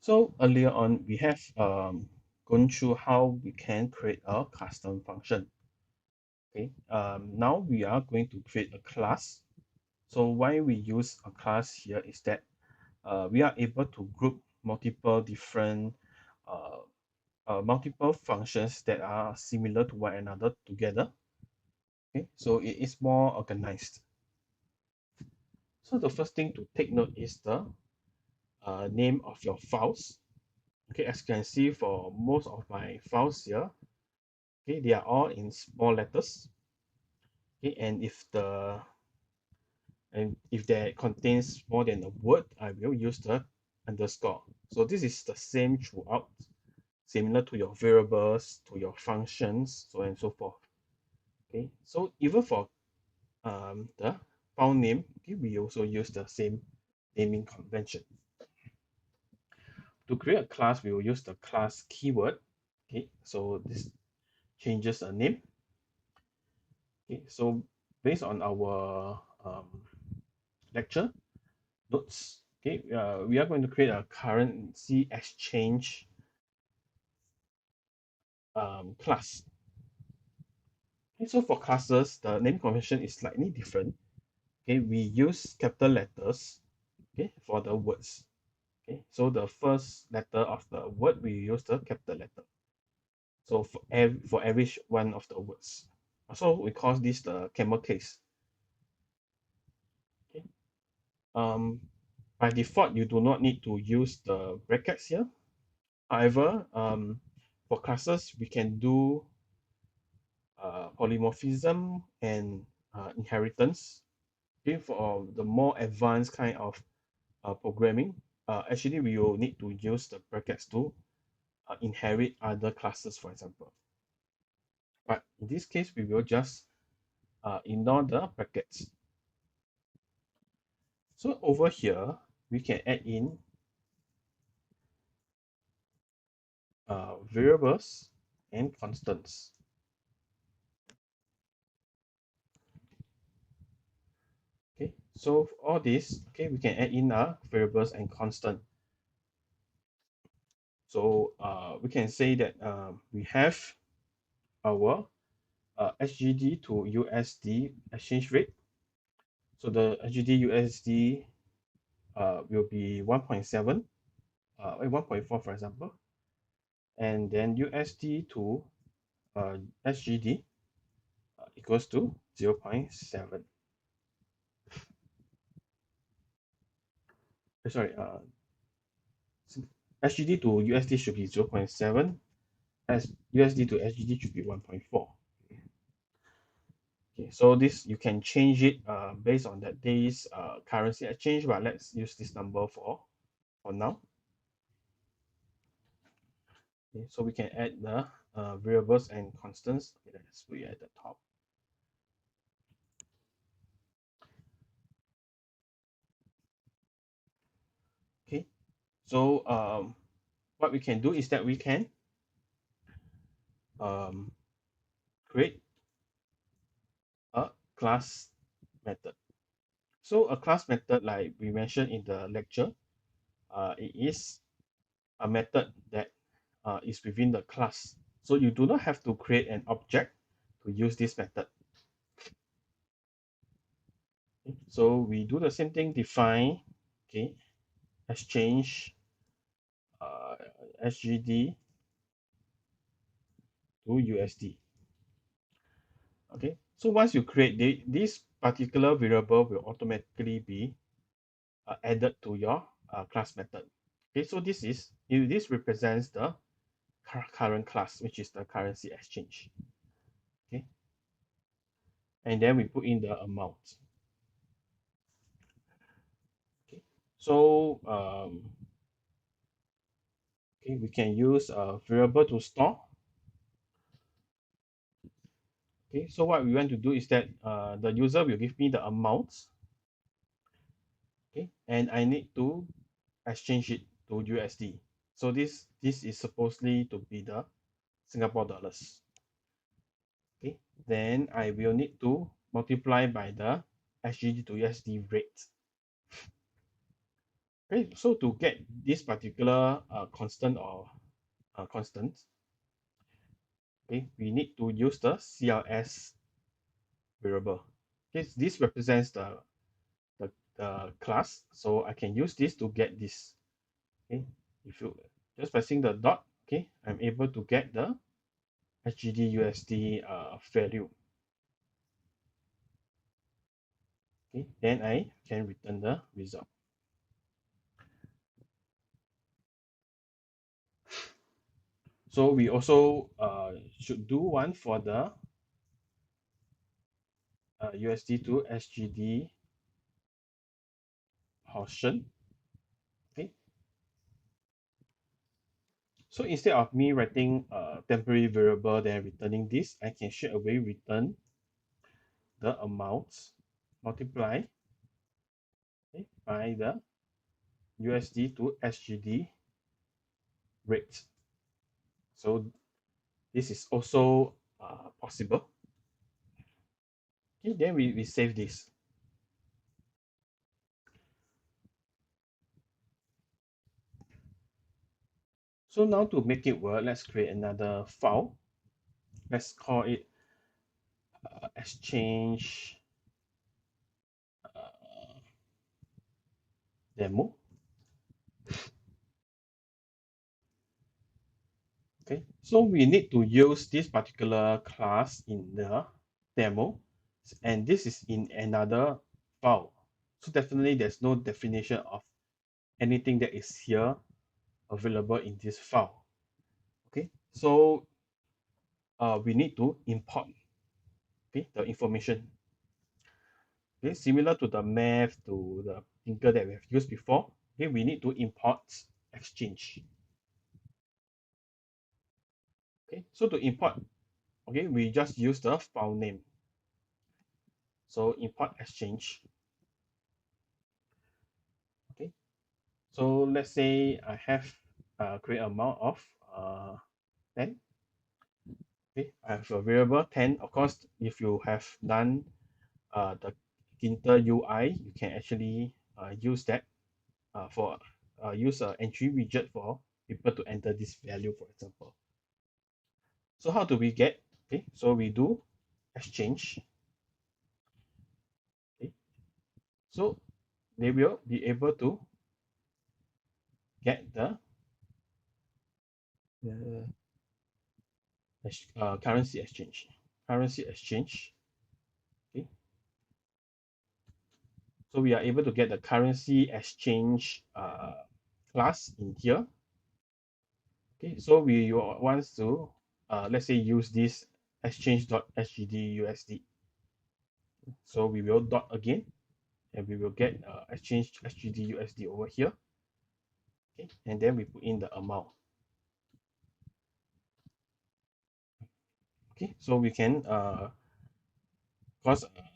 So earlier on, we have gone through how we can create a custom function. Okay. Now we are going to create a class. So why we use a class here is that we are able to group multiple different uh, multiple functions that are similar to one another together. Okay. So it is more organized. So the first thing to take note is the name of your files. Okay, as you can see for most of my files here, okay, they are all in small letters. Okay, and if that contains more than a word, I will use the underscore. So this is the same throughout, similar to your variables, to your functions, so on and so forth. Okay, so even for the file name, okay, we also use the same naming convention. To create a class, we will use the class keyword. Okay, so this changes a name. Okay, so based on our lecture notes, okay, we are going to create a currency exchange class. Okay, so for classes, the name convention is slightly different. Okay, we use capital letters, okay, for the words. Okay, so the first letter of the word we use the capital letter. So for every one of the words. So we call this the camel case. Okay. Um, by default, you do not need to use the brackets here. However, for classes, we can do polymorphism and inheritance. Okay, for the more advanced kind of programming, actually we will need to use the brackets to inherit other classes, for example. But in this case, we will just ignore the brackets. So over here, we can add in variables and constants. Okay, so for all this, okay, we can add in variables and constant. So we can say that we have our SGD to USD exchange rate. So the SGD USD will be 1.7, 1.4 for example, and then USD to SGD equals to 0.7. Sorry, SGD to USD should be 0.7, as USD to SGD should be 1.4. Okay, so this you can change it based on that day's currency exchange, but let's use this number for now. Okay, so we can add the variables and constants. Okay, let's put it at the top. Okay, so what we can do is that we can um, create a class method. So a class method, like we mentioned in the lecture, it is a method that is within the class. So you do not have to create an object to use this method. Okay, so we do the same thing, define, okay, exchange uh, SGD to USD. Okay, so once you create this particular variable will automatically be added to your class method. Okay, so this represents the current class, which is the currency exchange. Okay, and then we put in the amount. Okay, so okay, we can use a variable to store. Okay, so what we want to do is that the user will give me the amount. Okay, and I need to exchange it to USD. So this is supposedly to be the Singapore dollars. Okay, then I will need to multiply by the SGD to USD rate. Okay, so to get this particular constant or constant, okay, we need to use the CLS variable. Okay, this represents the class, so I can use this to get this. Okay, if you just pressing the dot, okay, I'm able to get the SGD USD value. Okay, then I can return the result. So we also should do one for the USD to SGD portion. Okay, so instead of me writing a temporary variable then returning this, I can straight away return the amount multiply, okay, by the USD to SGD rate. So this is also possible. Okay, then we save this. So now to make it work, let's create another file. Let's call it exchange demo. Okay, so we need to use this particular class in the demo, and this is in another file. So definitely there's no definition of anything that is here available in this file. Okay, so we need to import, okay, the information. Okay, similar to the math, to the thinker that we have used before. Okay, we need to import exchange. Okay, so to import, okay, we just use the file name. So import exchange. Okay, so let's say I have create amount of 10. Okay, I have a variable 10. Of course, if you have done the Ginter UI, you can actually use that for use an entry widget for people to enter this value, for example. So how do we get? Okay, so we do exchange. Okay, so they will be able to get the currency exchange. Currency exchange. Okay, so we are able to get the currency exchange class in here. Okay, so we want to let's say use this exchange.sgd USD. So we will dot again, and we will get exchange SGD USD over here. Okay, and then we put in the amount. Okay, so we can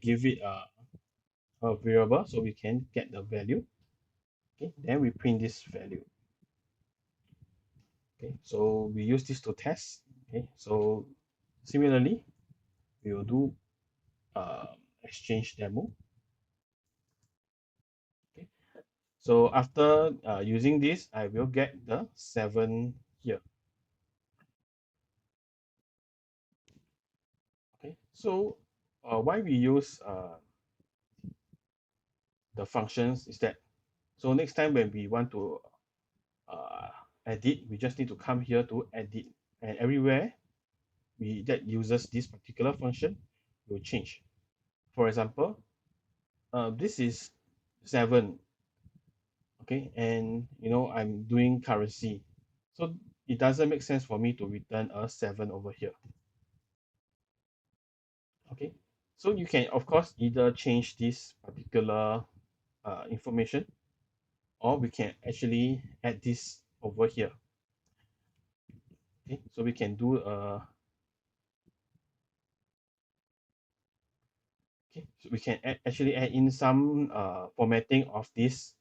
give it a variable so we can get the value. Okay, then we print this value. Okay, so we use this to test. Okay, so similarly we will do exchange demo. Okay, so after using this, I will get the 7 here. Okay, so why we use the functions is that, so next time when we want to uh, edit, we just need to come here to edit, and everywhere that uses this particular function will change. For example, this is 7, okay, and I'm doing currency, so it doesn't make sense for me to return a 7 over here. Okay, so you can of course either change this particular information, or we can actually add this over here. Okay, so we can do okay, so we can actually add in some formatting of this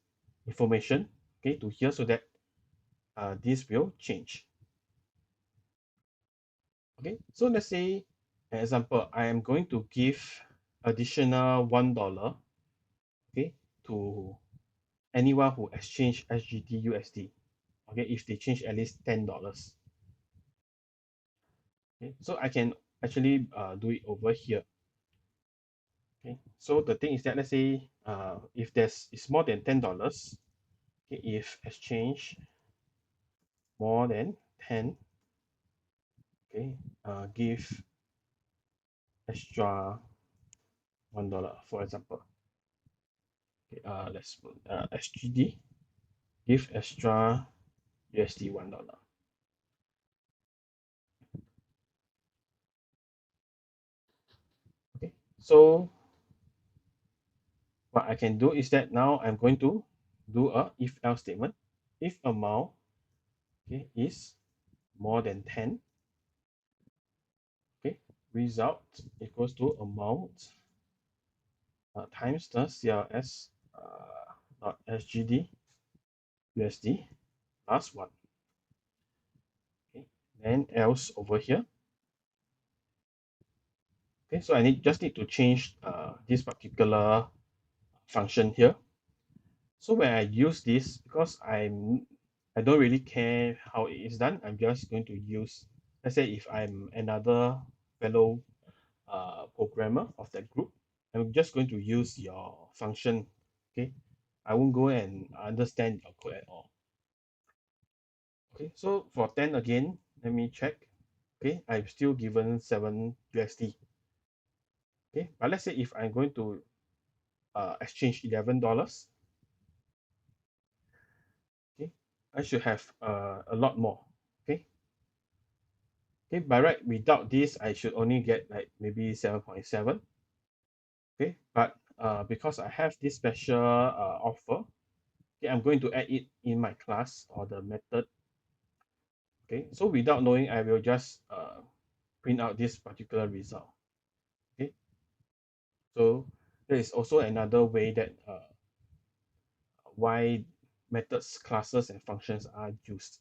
information, okay, to here, so that this will change. Okay, so let's say, an example, I am going to give additional $1, okay, to anyone who exchange SGD USD. Okay, if they change at least $10. Okay, so I can actually do it over here. Okay, so the thing is that let's say if there's it's more than $10, okay, if exchange more than 10, okay, give extra $1, for example. Okay, let's put SGD, give extra USD $1. Okay, so what I can do is that now I'm going to do a if else statement. If amount, okay, is more than 10, okay, result equals to amount times the CLS dot SGD USD plus 1. Okay, then else over here. Okay, so I just need to change this particular function here. So when I use this, because I don't really care how it is done, I'm just going to use, let's say if I'm another fellow programmer of that group, I'm just going to use your function. Okay, I won't go and understand your code at all. Okay, so for 10 again, let me check. Okay, I'm still given 7 USD. Okay, but let's say if I'm going to exchange $11, okay, I should have a lot more. Okay, okay, by right, without this, I should only get like maybe 7.7. Okay, but because I have this special offer, okay, I'm going to add it in my class or the method. Okay, so without knowing, I will just print out this particular result. Okay, so there is also another way that why methods, classes, and functions are used.